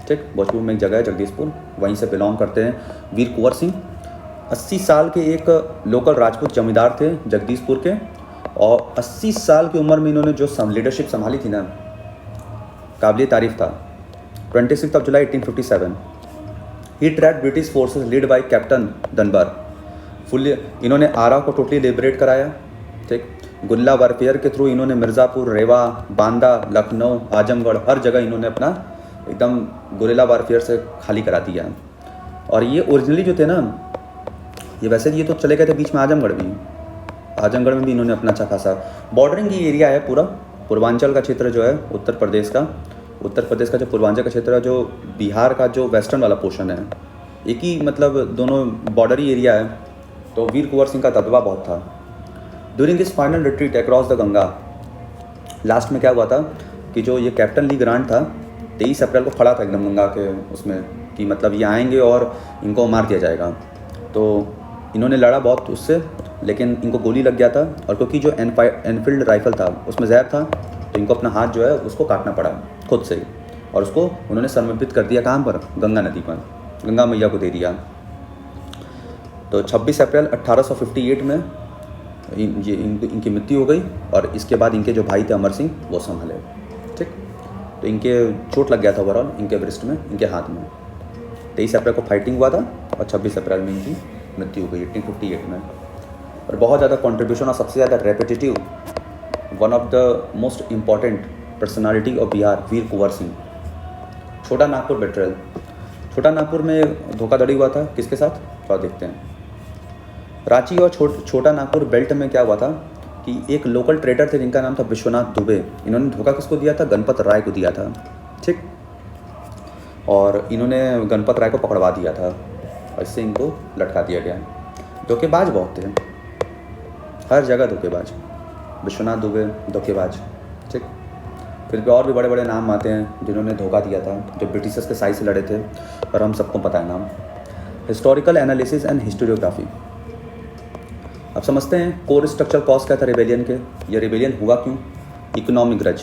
ठीक, भोजपुर में एक जगह है जगदीशपुर, वहीं से बिलोंग करते हैं वीर कुंवर सिंह। 80 साल के एक लोकल राजपूत जमींदार थे जगदीशपुर के, और 80 साल की उम्र में इन्होंने जो लीडरशिप संभाली थी ना, काबिल तारीफ था। 26 जुलाई 1857 ही tracked British forces lead by captain Dunbar. Full इन्होंने आरा को टोटली लिबरेट कराया, ठीक। गुल्ला वारफेयर के थ्रू इन्होंने मिर्ज़ापुर, रेवा, बांदा, लखनऊ, आजमगढ़, हर जगह इन्होंने अपना एकदम गुरिल्ला वारफेयर से खाली करा दिया। और ये ओरिजिनली जो थे ना, ये वैसे ये तो चले गए थे बीच में आजमगढ़ में भी इन्होंने अपना अच्छा खासा बॉर्डरिंग की एरिया है पूरा। पूर्वांचल का क्षेत्र जो है उत्तर प्रदेश का जो पूर्वांचल का क्षेत्र है, जो बिहार का जो वेस्टर्न वाला पोर्शन है, एक ही मतलब दोनों बॉर्डरी एरिया है। तो वीर कुंवर सिंह का दबदबा बहुत था। During this final retreat across the Ganga, last में क्या हुआ था कि जो ये कैप्टन ली ग्रांट था, 23 अप्रैल को खड़ा था एकदम गंगा के उसमें, कि मतलब ये आएंगे और इनको मार दिया जाएगा। तो इन्होंने लड़ा बहुत उससे, लेकिन इनको गोली लग गया था, और क्योंकि जो एनफील्ड राइफल था उसमें जहर था, तो इनको अपना हाथ जो है उसको काटना पड़ा खुद से ही, और उसको उन्होंने समर्पित कर दिया कहाँ पर? गंगा नदी पर, गंगा मैया को दे दिया। तो 26 अप्रैल 1858 में इनकी मृत्यु हो गई, और इसके बाद इनके जो भाई थे अमर सिंह, वो संभाले, ठीक। तो इनके चोट लग गया था ओवरऑल, इनके ब्रिस्ट में, इनके हाथ में। 23 अप्रैल को फाइटिंग हुआ था और 26 अप्रैल में इनकी मृत्यु हो गई 1858 में। और बहुत ज़्यादा कंट्रीब्यूशन और सबसे ज़्यादा repetitive, one of the most important personality of Bihar, Veer Kunwar Singh. Chota Nagpur बेट्रेल, छोटा नागपुर में धोखाधड़ी हुआ था किसके साथ? थोड़ा देखते हैं। रांची और छोटा नागपुर बेल्ट में क्या हुआ था कि एक लोकल ट्रेडर थे जिनका नाम था विश्वनाथ दुबे। इन्होंने धोखा किसको दिया था? गणपत राय को दिया था, ठीक। और इन्होंने गणपत राय को पकड़वा दिया था, और इससे इनको लटका दिया गया। धोखेबाज बहुत थे, हर जगह धोखेबाज। विश्वनाथ दुबे धोखेबाज, ठीक। फिर भी और भी बड़े बड़े नाम आते हैं जिन्होंने धोखा दिया था, जो ब्रिटिशर्स के साइड से लड़े थे, और हम सबको पता है नाम। हिस्टोरिकल एनालिसिस एंड हिस्टोरियोग्राफी, अब समझते हैं कोर स्ट्रक्चर कॉज क्या था रिबेलियन के। ये रिबेलियन हुआ क्यों? इकोनॉमिक ग्रज,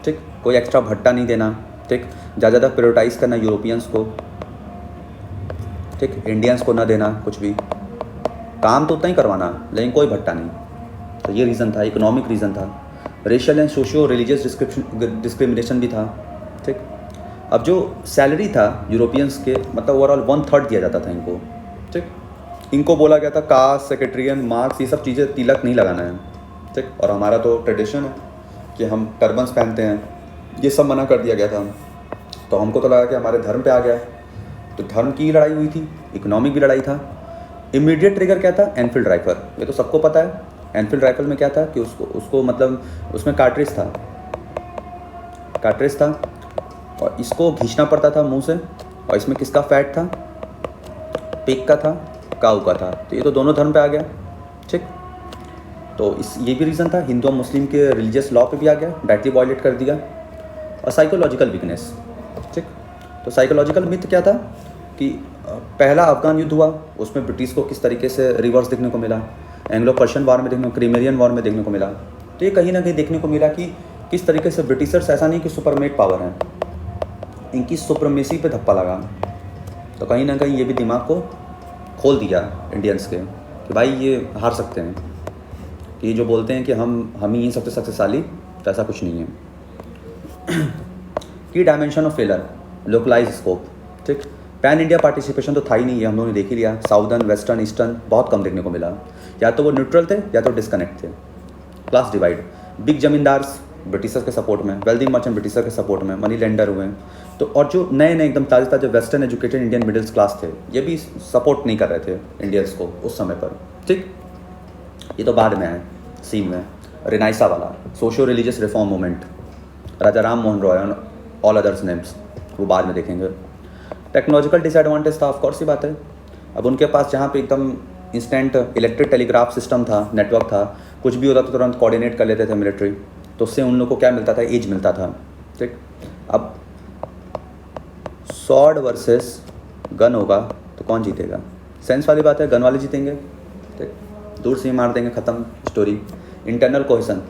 ठीक, कोई एक्स्ट्रा भट्टा नहीं देना, ठीक, ज़्यादा प्रायोरिटाइज करना यूरोपियंस को, ठीक, इंडियंस को ना देना कुछ भी, काम तो उतना ही करवाना लेकिन कोई भट्टा नहीं। तो ये रीज़न था, इकोनॉमिक रीज़न था। Racial and socio religious discrimination भी था, ठीक। अब जो सैलरी था यूरोपियंस के, मतलब ओवरऑल 1/3 दिया जाता था इनको, ठीक। इनको बोला गया था कास्ट, सेक्रेटरियन, मार्क्स, ये सब चीज़ें, तिलक नहीं लगाना है, ठीक। और हमारा तो ट्रेडिशन है कि हम टर्बन्स पहनते हैं, ये सब मना कर दिया गया था। तो हमको तो लगा कि हमारे धर्म पे आ गया, तो धर्म की लड़ाई हुई थी, इकोनॉमिक भी लड़ाई था। इमीडिएट ट्रिगर क्या था? एनफील्ड राइफल, ये तो सबको पता है। एनफील्ड राइफल में क्या था कि उसको मतलब उसमें कार्ट्रिज था, और इसको खींचना पड़ता था मुंह से। और इसमें किसका फैट था? पिग का था, काऊ का था। तो ये तो दोनों धर्म पे आ गया, ठीक। तो ये भी रीज़न था, हिंदू और मुस्लिम के रिलीजियस लॉ पे भी आ गया, डायरेक्टली वायलेट कर दिया। और साइकोलॉजिकल वीकनेस, ठीक। तो साइकोलॉजिकल मिथ क्या था कि पहला अफगान युद्ध हुआ, उसमें ब्रिटिश को किस तरीके से रिवर्स देखने को मिला, एंग्लो पर्शियन वार में देखने को, क्रीमेरियन वॉर में देखने को मिला। तो ये कहीं ना कहीं देखने को मिला कि किस तरीके से ब्रिटिशर्स ऐसा नहीं कि सुपरमेट पावर हैं, इनकी सुप्रमेसी पे धप्पा लगा। तो कहीं ना कहीं ये भी दिमाग को खोल दिया इंडियंस के कि भाई ये हार सकते हैं, कि जो बोलते हैं कि हम ही सबसे शक्तिशाली, तो ऐसा कुछ नहीं है। की dimension of failure, localise scope, ठीक। पैन इंडिया पार्टिसिपेशन तो था ही नहीं, ये हम लोगों ने देख ही लिया। साउदर्न, वेस्टर्न, ईस्टर्न बहुत कम देखने को मिला, या तो वो न्यूट्रल थे या तो डिस्कनेक्ट थे। Class divide, big zamindars Britishers के सपोर्ट में, वेल्दी मर्चेंट ब्रिटिशर के सपोर्ट में, मनी लेंडर हुए। तो और जो नए एकदम ताज़े western educated Indian middle class थे, ये भी सपोर्ट नहीं कर रहे थे इंडियंस को उस समय पर, ठीक। ये तो बाद में है सीन में। रिनाइसा वाला socio religious reform movement, Raja Ram Mohan Roy and all others names, वो बाद में देखेंगे। टेक्नोलॉजिकल डिसएडवांटेज था, ऑफ कोर्स ही बात है। अब उनके पास जहाँ पे एकदम इंस्टेंट इलेक्ट्रिक टेलीग्राफ सिस्टम था, नेटवर्क था, कुछ भी होता तो तुरंत कोऑर्डिनेट कर लेते थे मिलिट्री, तो उससे उन लोगों को क्या मिलता था? एज मिलता था, ठीक। अब स्वॉर्ड वर्सेस गन होगा तो कौन जीतेगा? सेंस वाली बात है, गन वाले जीतेंगे, ठीक। दूर से ही मार देंगे, ख़त्म story. Internal cohesion,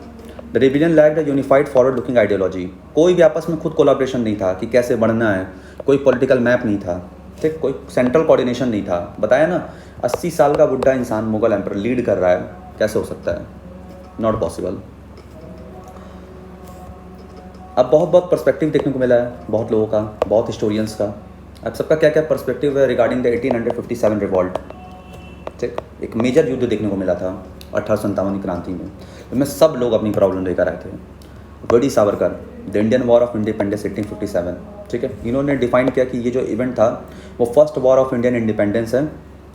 the rebellion lacked a unified forward looking ideology. कोई भी आपस में खुद कोलाब्रेशन नहीं था कि कैसे बढ़ना है, कोई पॉलिटिकल मैप नहीं था, ठीक। कोई सेंट्रल कोऑर्डिनेशन नहीं था। बताया ना, 80 साल का बुढ़ा इंसान मुगल एम्पर लीड कर रहा है, कैसे हो सकता है? Not possible. अब बहुत पर्सपेक्टिव देखने को मिला है, बहुत लोगों का, बहुत हिस्टोरियंस का। अब सबका क्या क्या पर्सपेक्टिव है रिगार्डिंग द 1857 रिवॉल्ट, ठीक। एक मेजर युद्ध देखने को मिला था 1857 की क्रांति में, जिसमें सब लोग अपनी प्रॉब्लम लेकर आए थे। VD. Savarkar, the Indian war of independence 1857, ठीक है। इन्होंने डिफाइन किया कि ये जो इवेंट था वो first war of Indian independence है,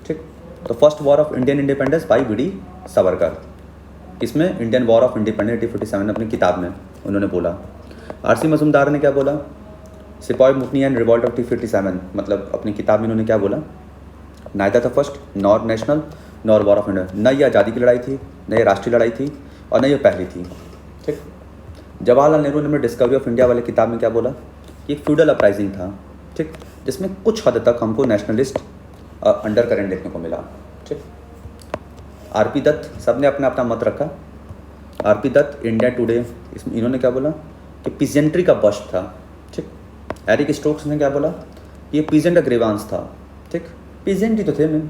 ठीक। तो first war of Indian independence by V D. Savarkar, किसमें? इंडियन वॉर ऑफ इंडिपेंडेंस 1857 अपनी किताब में उन्होंने बोला। आर.सी. मजूमदार ने क्या बोला? सिपाही मुकनी एंड रिवॉल्ट ऑफ 1857, मतलब अपनी किताब में उन्होंने क्या बोला? Neither the first nor national nor war of India, न ये आज़ादी की लड़ाई थी, न ये राष्ट्रीय लड़ाई थी, और न ये पहली थी, ठीक। जवाहरलाल नेहरू ने डिस्कवरी ऑफ इंडिया वाली किताब में क्या बोला? कि एक फ्यूडल अपराइजिंग था, ठीक, जिसमें कुछ हद तक हमको नेशनलिस्ट अंडर करेंट देखने को मिला, ठीक। आर.पी. दत्त, सब ने अपना अपना मत रखा। आर.पी. दत्त, इंडिया टुडे, इसमें इन्होंने क्या बोला? कि पीजेंट्री का बस्ट था, ठीक। एरिक स्टोक्स ने क्या बोला? ये पीजेंट का ग्रीवांस था, ठीक। पीजेंट ही तो थे। मैं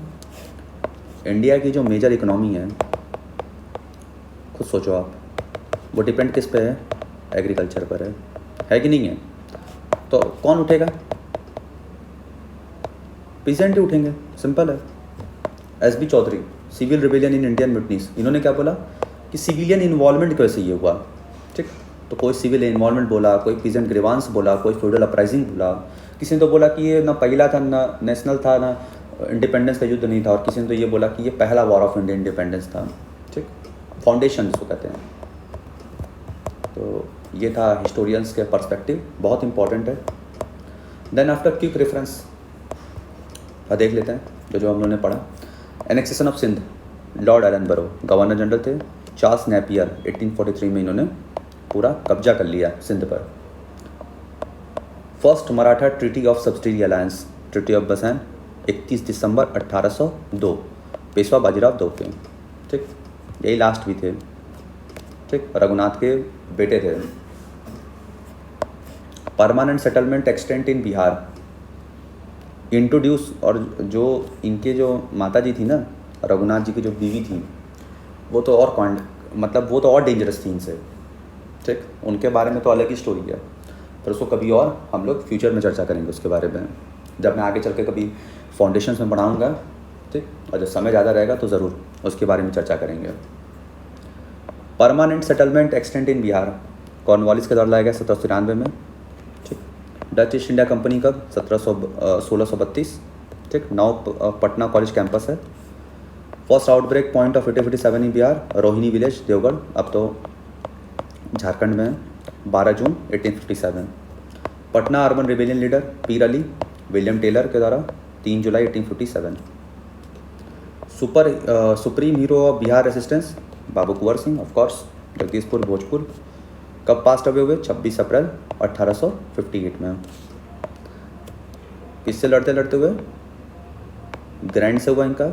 इंडिया की जो मेजर इकोनॉमी है, खुद सोचो आप, वो डिपेंड किस पे है? एग्रीकल्चर पर है कि नहीं है? तो कौन उठेगा? पीजेंट ही उठेंगे, सिंपल है। S B. Chaudhuri, civil rebellion in Indian mutinies, इन्होंने क्या बोला? कि सिविलियन इन्वॉल्वमेंट की वजह से ये हुआ, ठीक। तो कोई सिविल इन्वॉल्वमेंट बोला, कोई पीजेंट ग्रीवांस बोला, कोई फ्यूडल अपराइजिंग बोला। किसी ने तो बोला कि ये ना पहला था, ना नेशनल था, ना इंडिपेंडेंस का युद्ध नहीं था, और किसी ने तो ये बोला कि ये पहला वॉर ऑफ इंडियन इंडिपेंडेंस था, ठीक। फाउंडेशन जिसको कहते हैं। तो ये था हिस्टोरियंस के पर्सपेक्टिव, बहुत इंपॉर्टेंट है। देन आफ्टर क्विक रेफरेंस देख लेते हैं जो हम लोगों ने पढ़ा। Annexation of Sindh, lord Ellenborough governor general थे। चार्ल्स नेपियर 1843 में इन्होंने पूरा कब्जा कर लिया सिंध पर। First Maratha treaty of subsidiary alliance, treaty of Bassein 31 दिसंबर 1802, पेशवा बाजीराव दोपते, ठीक। यही लास्ट भी थे, ठीक। रघुनाथ के बेटे थे। परमानेंट सेटलमेंट एक्सटेंट इन बिहार इंट्रोड्यूस, और जो इनके जो माता जी थी ना, रघुनाथ जी की जो बीवी थी, वो तो और मतलब वो तो और डेंजरस थी इनसे, ठीक, उनके बारे में तो अलग ही स्टोरी है, पर उसको कभी और हम लोग फ्यूचर में चर्चा करेंगे उसके बारे में, जब मैं आगे चल के कभी फाउंडेशंस में पढ़ाऊँगा। ठीक, और जब समय ज़्यादा रहेगा तो ज़रूर उसके बारे में चर्चा करेंगे। परमानेंट सेटलमेंट एक्सटेंट इन बिहार कॉर्नवालिस के द्वारा लाया गया 1793 में। ठीक, डच ईस्ट इंडिया कंपनी कब 1632। ठीक, नाउ पटना कॉलेज कैंपस है। First outbreak point of 1857 in Bihar Rohini village देवगढ़, अब तो झारखंड में है, 12 June 1857। Patna urban rebellion leader Pir Ali William Taylor के द्वारा 3 July 1857। Supreme hero of Bihar resistance Babu Kunwar Singh, of course, Jagdishpur Bhojpur. कब पास्ट अवे हुए 26 अप्रैल 1858 में। किससे लड़ते लड़ते हुए? ग्रैंड से हुआ इनका,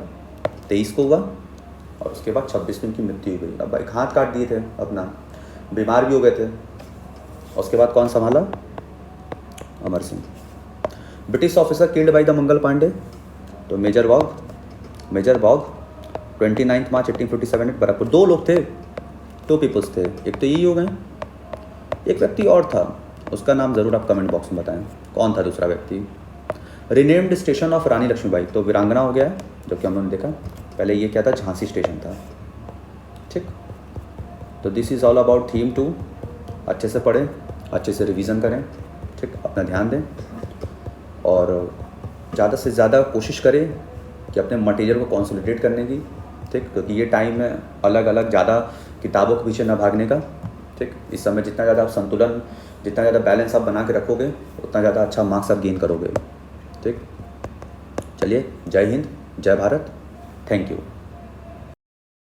23 को हुआ, और उसके बाद 26 में इनकी मृत्यु हुई। अब भाई हाथ काट दिए थे अपना, बीमार भी हो गए थे। उसके बाद कौन संभाला? Amar Singh. British officer killed by the Mangal Pandey, तो मेजर बॉग 29 मार्च 1857 में बराबर। 2 लोग थे, 2 पीपल्स थे, एक तो यही हो गए, एक व्यक्ति और था, उसका नाम ज़रूर आप कमेंट बॉक्स में बताएं कौन था दूसरा व्यक्ति। रिनेम्ड स्टेशन ऑफ रानी लक्ष्मीबाई, तो वीरांगना हो गया है, जो कि हमने देखा। पहले ये क्या था? झांसी स्टेशन था। ठीक, तो this is all about theme 2। अच्छे से पढ़ें, अच्छे से रिवीजन करें। ठीक, अपना ध्यान दें और ज़्यादा से ज़्यादा कोशिश करें कि अपने मटेरियल को कंसोलिडेट करने की। ठीक, क्योंकि ये टाइम है अलग अलग ज़्यादा किताबों के पीछे ना भागने का। ठीक, इस समय जितना ज़्यादा आप संतुलन, जितना ज़्यादा बैलेंस आप बना के रखोगे, उतना ज़्यादा अच्छा मार्क्स आप गेन करोगे। ठीक, चलिए, जय हिंद, जय भारत, थैंक यू।